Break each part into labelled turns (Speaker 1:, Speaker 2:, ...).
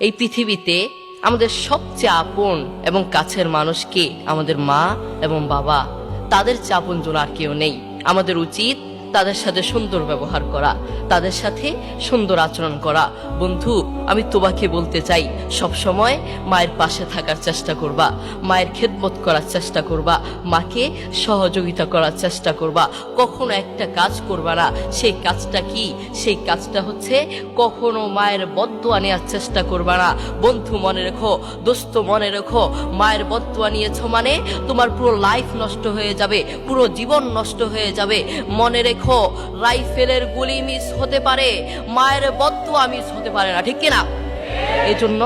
Speaker 1: এই পৃথিবীতে আমাদের সবচেয়ে আপন এবং কাছের মানুষ কে? আমাদের মা এবং বাবা। তাদের চেয়ে আপনজন আর কেউ নেই। আমাদের উচিত তাদের সাথে সুন্দর ব্যবহার করা, তাদের সাথে সুন্দর আচরণ করা। বন্ধু, আমি তোমাকে বলতে চাই, সব সময় মায়ের পাশে থাকার চেষ্টা করবা, মায়ের খেদমত করার চেষ্টা করবা, মাকে সহযোগিতা করার চেষ্টা করবা। কখনো একটা কাজ করবা না, সেই কাজটা কি? সেই কাজটা হচ্ছে কখনো মায়ের বদদুয়া নেওয়ার চেষ্টা করবা না। বন্ধু মনে রেখো, দোস্ত মনে রেখো, মায়ের বদদুয়া নিয়েছো মানে তোমার পুরো লাইফ নষ্ট হয়ে যাবে, পুরো জীবন নষ্ট হয়ে যাবে। মনে রেখো, রাইফেলের গুলি মিস হতে পারে, মায়ের বদদুয়া মিস হতে পারে না, ঠিক কিনা? এই জন্য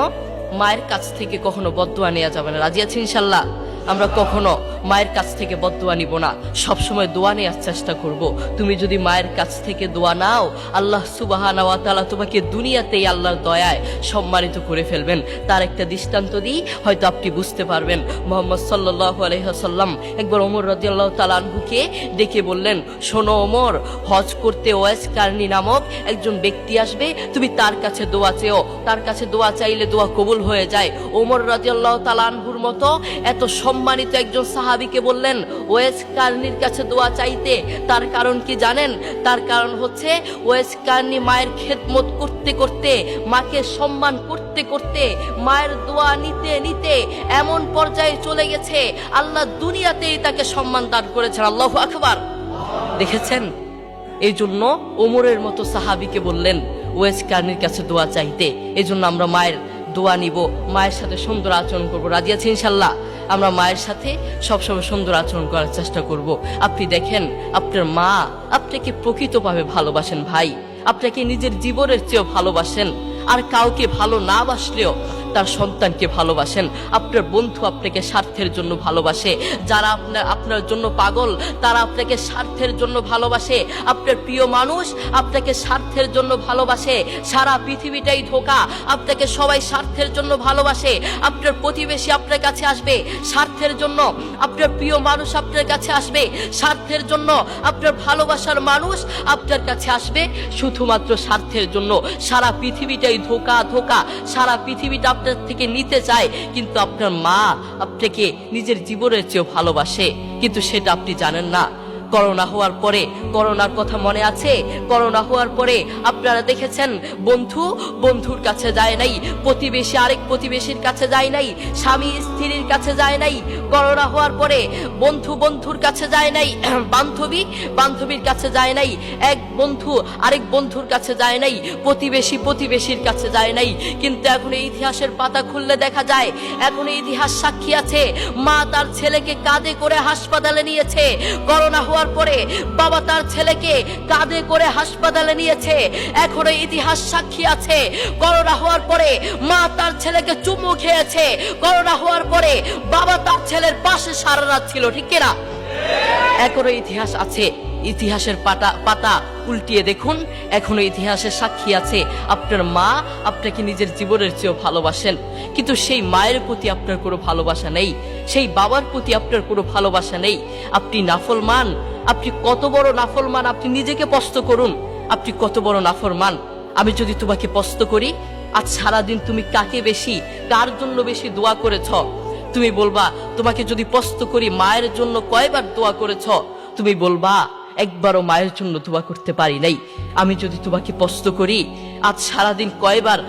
Speaker 1: মায়ের কাছ থেকে কখনো বদদুয়া নেওয়া যাবে না। রাজি আছি ইনশাল্লাহ? আমরা কখনো মায়ের কাছ থেকে বদদুয়া নিব না, সবসময় দোয়া নেওয়ার চেষ্টা করব। তুমি যদি মায়ের কাছ থেকে দোয়া নাও, আল্লাহ সুবহানাহু ওয়া তাআলা তোমাকে দুনিয়াতেই আল্লাহর দয়ায় সম্মানিত করে ফেলবেন। তার একটা দৃষ্টান্ত দিই, হয়তো আপনি বুঝতে পারবেন। মুহাম্মদ সাল্লাল্লাহু আলাইহি ওয়াসাল্লাম একবার ওমর রাদিয়াল্লাহু তাআলা আনহুকে ডেকে বললেন, শোনো ওমর, হজ করতে ওয়াইস কারনী নামক একজন ব্যক্তি আসবে, তুমি তার কাছে দোয়া চেও, তার কাছে দোয়া চাইলে দোয়া কবুল হয়ে যায়। ওমর রাদিয়াল্লাহু তাআলা আনহুর মতো এত সম্মানিত একজন সাহাবীকে বললেন ওয়াইস কারনীর কাছে দোয়া চাইতে। তার কারণ কি জানেন? তার কারণ হচ্ছে ওয়াইস কারনী মায়ের খেদমত করতে করতে, মাকে সম্মান করতে করতে, মায়ের দোয়া নিতে নিতে এমন পর্যায়ে চলে গেছে, আল্লাহ দুনিয়াতেই তাকে সম্মান দান করেছেন। আল্লাহু আকবার। দেখেছেন? এই জন্য ওমরের মতো সাহাবীকে বললেন ওয়াইস কারনীর কাছে দোয়া চাইতে। এই জন্য আমরা মায়ের দোয়া নিব, মায়ের সাথে সুন্দর আচরণ করবো। রাজি আছি ইনশাল্লাহ? আমরা মায়ের সাথে সবসময় সুন্দর আচরণ করার চেষ্টা করব। আপনি দেখেন, আপনার মা আপনাকে প্রকৃতভাবে ভালোবাসেন ভাই, আপনাকে নিজের জীবনের চেয়েও ভালোবাসেন। আর কাউকে ভালো না বাসলেও তার সন্তানকে ভালোবাসেন। আপনার বন্ধু আপনাকে স্বার্থের জন্য ভালোবাসে, যারা আপনার জন্য পাগল তারা আপনাকে স্বার্থের জন্য ভালোবাসে। আপনার প্রিয় মানুষ আপনাকে স্বার্থের জন্য ভালোবাসে। সারা পৃথিবীটাই ধোঁকা, আপনাকে সবাই স্বার্থের জন্য ভালোবাসে। আপনার প্রতিবেশী আপনার কাছে আসবে স্বার্থের জন্য, আপনার প্রিয় মানুষ আপনার কাছে আসবে স্বার্থের জন্য, আপনার ভালোবাসার মানুষ আপনার কাছে আসবে শুধুমাত্র স্বার্থের জন্য। সারা পৃথিবীটাই ধোঁকা ধোঁকা, সারা পৃথিবীটা আপনার থেকে নিতে চায়, কিন্তু আপনার মা আপনাকে নিজের জীবনের চেয়েও ভালোবাসে, কিন্তু সেটা আপনি জানেন না। করোনা হওয়ার পরে, করোনার কথা মনে আছে? করোনা হওয়ার পরে আপনারা দেখেছেন, বন্ধু বন্ধুর কাছে যায় নাই, প্রতিবেশী আরেক প্রতিবেশীর কাছে যায় নাই, স্বামী স্ত্রীর কাছে যায় নাই। করোনা হওয়ার পরে বন্ধু বন্ধুর কাছে যায় নাই, বান্ধবী বান্ধবীর কাছে যায় নাই, এক বন্ধু আরেক বন্ধুর কাছে যায় নাই, প্রতিবেশী প্রতিবেশীর কাছে যায় নাই। কিন্তু এখন এই ইতিহাসের পাতা খুললে দেখা যায়, এখন এই ইতিহাস সাক্ষী আছে, মা তার ছেলেকে কাঁধে করে হাসপাতালে নিয়েছে। করোনা হওয়ার পরে বাবা তার ছেলেকে কাঁধে করে হাসপাতালে নিয়েছে। এখনো ইতিহাস সাক্ষী আছে, করোনা হওয়ার পরে মা তার ছেলেকে চুমু খেয়েছে। করোনা হওয়ার পরে বাবা তার ছেলের পাশে সারা রাত ছিল, ঠিক কিনা? এখনো ইতিহাস আছে। ইতিহাসের পাতা উল্টিয়ে দেখুন, এখনো ইতিহাসের সাক্ষী আছে। আপনার মা আপনাকে নিজের জীবনের চেয়েও ভালোবাসেন, কিন্তু সেই মায়ের প্রতি আপনার কোনো ভালোবাসা নেই, সেই বাবার প্রতি আপনার কোনো ভালোবাসা নেই। আপনি নাফরমান, আপনি কত বড় নাফরমান, আপনি নিজেকে প্রশ্ন করুন, আপনি কত বড় নাফরমান। আমি যদি তোমাকে প্রশ্ন করি, আজ সারাদিন তুমি কাকে বেশি, কার জন্য বেশি দোয়া করেছ? তুমি বলবা। তোমাকে যদি প্রশ্ন করি মায়ের জন্য কয়বার দোয়া করেছ? তুমি বলবা একবারও মায়ের জন্য দোয়া করতে পারি নাই। আমি যদি তোমাকে প্রশ্ন করি আজ সারাদিন কয়বার,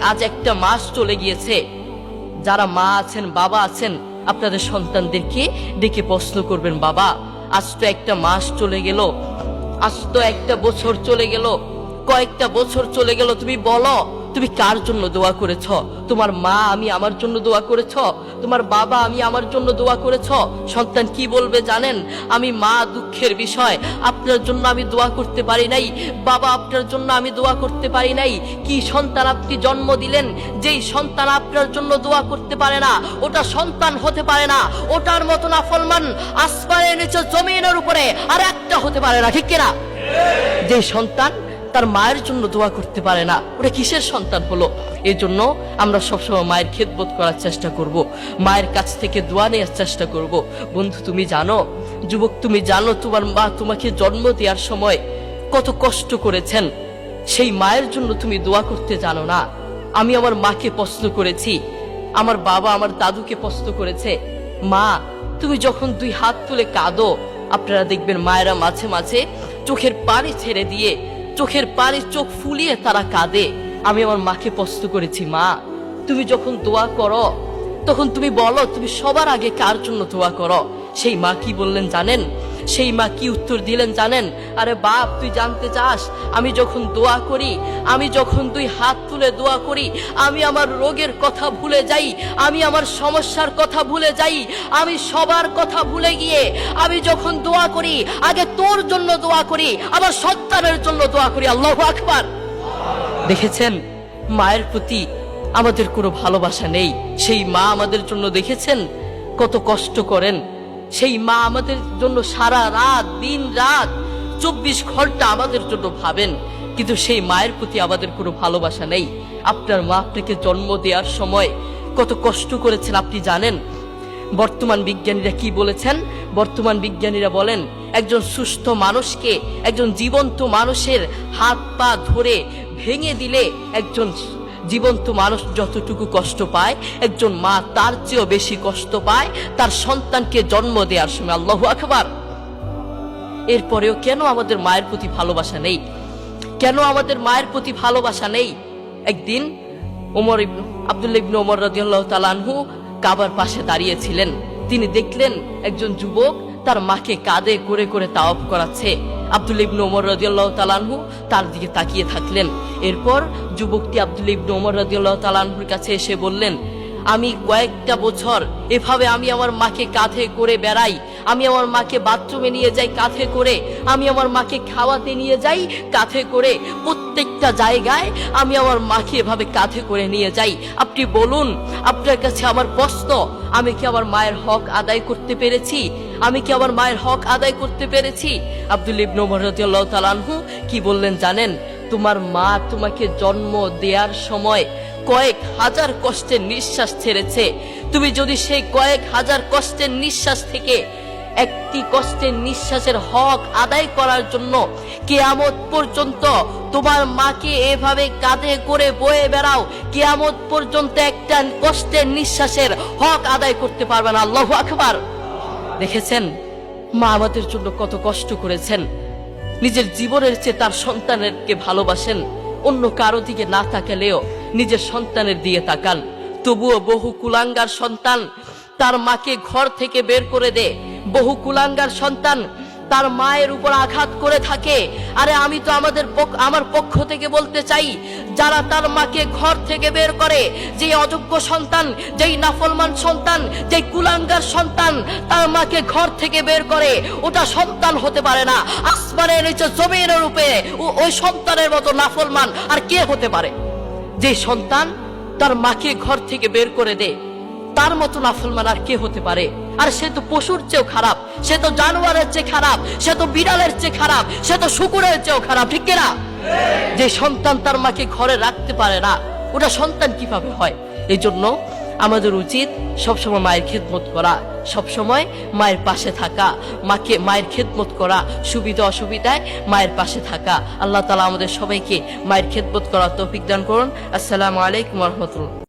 Speaker 1: আজ একটা মাস চলে গিয়েছে, যারা মা আছেন বাবা আছেন আপনাদের সন্তানদেরকে ডেকে প্রশ্ন করবেন, বাবা আজ তো একটা মাস চলে গেল, আজ তো একটা বছর চলে গেল, কয়েকটা বছর চলে গেল, তুমি বলো তুমি কার জন্য দোয়া করেছ? তোমার মা আমি আমার জন্য দোয়া করেছ? তোমার বাবা আমি আমার জন্য দোয়া করেছ? সন্তান কি বলবে জানেন? আমি মা দুঃখের বিষয়, আপনার জন্য আমি দোয়া করতে পারি নাই, বাবা আপনার জন্য আমি দোয়া করতে পারি নাই। কি সন্তান আপনি জন্ম দিলেন, যেই সন্তান আপনার জন্য দোয়া করতে পারে না ওটা সন্তান হতে পারে না। ওটার মতো নাফরমান আসমানের নিচে জমিনের উপরে আর একটা হতে পারে না, ঠিক কিনা? যে সন্তান তার মায়ের জন্য দোয়া করতে পারে না ওটা কিসের সন্তান হলো? এই জন্য আমরা সবসময় মায়ের খেদমত করার চেষ্টা করব, মায়ের কাছ থেকে দোয়া নেওয়ার চেষ্টা করব। বন্ধু তুমি জানো, যুবক তুমি জানো, তোমার মা তোমাকে জন্ম দেওয়ার সময় কত কষ্ট করেছেন, সেই মায়ের জন্য তুমি দোয়া করতে জানো না। আমি আমার মাকে প্রশ্ন করেছি, আমার বাবা আমার দাদুকে প্রশ্ন করেছে, মা তুমি যখন দুই হাত তুলে কাঁদো, আপনারা দেখবেন মায়েরা মাঝে মাঝে চোখের পানি ছেড়ে দিয়ে চোখের পানি চোখ ফুলিয়ে তারা কাঁদে। আমি আমার মাকে প্রশ্ন করেছি, মা তুমি যখন দোয়া করো তখন তুমি বলো তুমি সবার আগে কার জন্য দোয়া করো? সেই মা কি বললেন জানেন? সেই মা কি উত্তর দিলেন জানেন? আরে বাপ, তুই জানতে চাস আমি যখন দোয়া করি, আমি যখন দুই হাত তুলে দোয়া করি, আমি আমার রোগের কথা ভুলে যাই, আমি আমার সমস্যার কথা ভুলে যাই, আমি সবার কথা ভুলে গিয়ে আমি যখন দোয়া করি আগে তোর জন্য দোয়া করি, আমার সন্তানের জন্য দোয়া করি। আল্লাহু আকবার। দেখেছেন মায়ের প্রতি আমাদের কোনো ভালোবাসা নেই। সেই মা আমাদের জন্য দেখেছেন কত কষ্ট করেন, সেই মা আমাদের জন্য সারা রাত দিন রাত 24 ঘন্টা আমাদের জন্য ভাবেন, কিন্তু সেই মায়ের প্রতি আমাদের কোনো ভালোবাসা নেই। আপনার মা আপনাকে জন্ম দেওয়ার সময় কত কষ্ট করেছেন আপনি জানেন? বর্তমান বিজ্ঞানীরা কি বলেছেন? বর্তমান বিজ্ঞানীরা বলেন একজন সুস্থ মানুষকে, একজন জীবন্ত মানুষের হাত পা ধরে ভেঙে দিলে একজন জীবন্ত মানুষ যতটুকু কষ্ট পায়, একজন মা তার চেয়েও বেশি কষ্ট পায় তার সন্তানকে জন্ম দেওয়ার সময়। আল্লাহু আকবার। এরপরেও কেন আমাদের মায়ের প্রতি ভালোবাসা নেই? কেন আমাদের মায়ের প্রতি ভালোবাসা নেই? একদিন আব্দুল্লাহ ইবনে ওমর রাদিয়াল্লাহু তাআলা আনহু কাবার পাশে দাঁড়িয়েছিলেন। তিনি দেখলেন একজন যুবক তার মাকে কাঁধে করে করে তাওয়াফ করাচ্ছে। আব্দুল্লাহ ইবনে ওমর রাদিয়াল্লাহু তাআলা আনহু তার দিকে তাকিয়ে থাকলেন। এরপর যুবকটি আব্দুল্লাহ ইবনে ওমর রাদিয়াল্লাহু তাআলা আনহুর কাছে এসে বললেন, আমি কয়েকটা বছর এভাবে আমি আমার মাকে কাঁধে করে বেড়াই, আমি আমার মাকে বাথরুমে নিয়ে যাই কাঁধে করে, আমি আমার মাকে খাওয়াতে নিয়ে যাই কাঁধে করে, প্রত্যেকটা জায়গায় আমি আমার মাকে এভাবে কাঁধে করে নিয়ে যাই। আপনি বলুন, আপনার কাছে আমার প্রশ্ন, আমি কি আমার মায়ের হক আদায় করতে পেরেছি? আমি কি আমার মায়ের হক আদায় করতে পেরেছি? আব্দুল্লাহ ইবনে ওমর রাদিয়াল্লাহু তাআলা আনহু কি বললেন জানেন? তোমার মা তোমাকে জন্ম দেওয়ার সময় কয়েক হাজার কষ্টের নিঃশ্বাস ছেড়েছে। তুমি যদি সেই কয়েক হাজার কষ্টের নিঃশ্বাস থেকে একটি কষ্টের নিঃশ্বাসের হক আদায় করার জন্য কিয়ামত পর্যন্ত তোমার মাকে এভাবে কাঁধে করে বয়ে বেড়াও, কিয়ামত পর্যন্ত একটা কষ্টের নিঃশ্বাসের হক আদায় করতে পারবে না। আল্লাহু আকবার। দেখেছেন মা আমাদের জন্য কত কষ্ট করেছেন। নিজের জীবনের চেয়ে তার সন্তানেরকে ভালোবাসেন। অন্য কারো দিকে না তাকালেও নিজের সন্তানের দিকে তাকান। তবুও বহু কুলাঙ্গার সন্তান তার মাকে ঘর থেকে বের করে দেয়, বহু কুলাঙ্গার সন্তান তার মায়ের উপর আঘাত করে থাকে। আরে আমি তো আমার পক্ষ থেকে বলতে চাই, যারা তার মাকে ঘর থেকে বের করে, যে অযোগ্য সন্তান, যেই নাফরমান সন্তান, যেই কুলাঙ্গার সন্তান তার মাকে ঘর থেকে বের করে, ওটা সন্তান হতে পারে না। আসমানের নিচে জমিনের উপরে ওই সন্তানের মতো নাফরমান আর কে হতে পারে? যে সন্তান তার মাকে ঘর থেকে বের করে দেয়, তার মতো নাফরমান আর কে হতে পারে? আর সে তো পশুর চেয়েও খারাপ, সে তো জানোয়ারের চেয়ে খারাপ, সে তো বিড়ালের চেয়ে খারাপ, সে তো শুকুরের চেয়েও খারাপ, ঠিক কিনা? যে সন্তান তার মাকে ঘরে রাখতে পারে না, ওটা সন্তান কিভাবে হয়? এই জন্য আমাদের উচিত সবসময় মায়ের খেদমত করা, সবসময় মায়ের পাশে থাকা, মায়ের খেদমত করা, সুবিধা অসুবিধায় মায়ের পাশে থাকা। আল্লাহ তাআলা আমাদের সবাইকে মায়ের খেদমত করার তৌফিক দান করুন। আসসালামু আলাইকুম ওয়া রাহমাতুল্লাহ।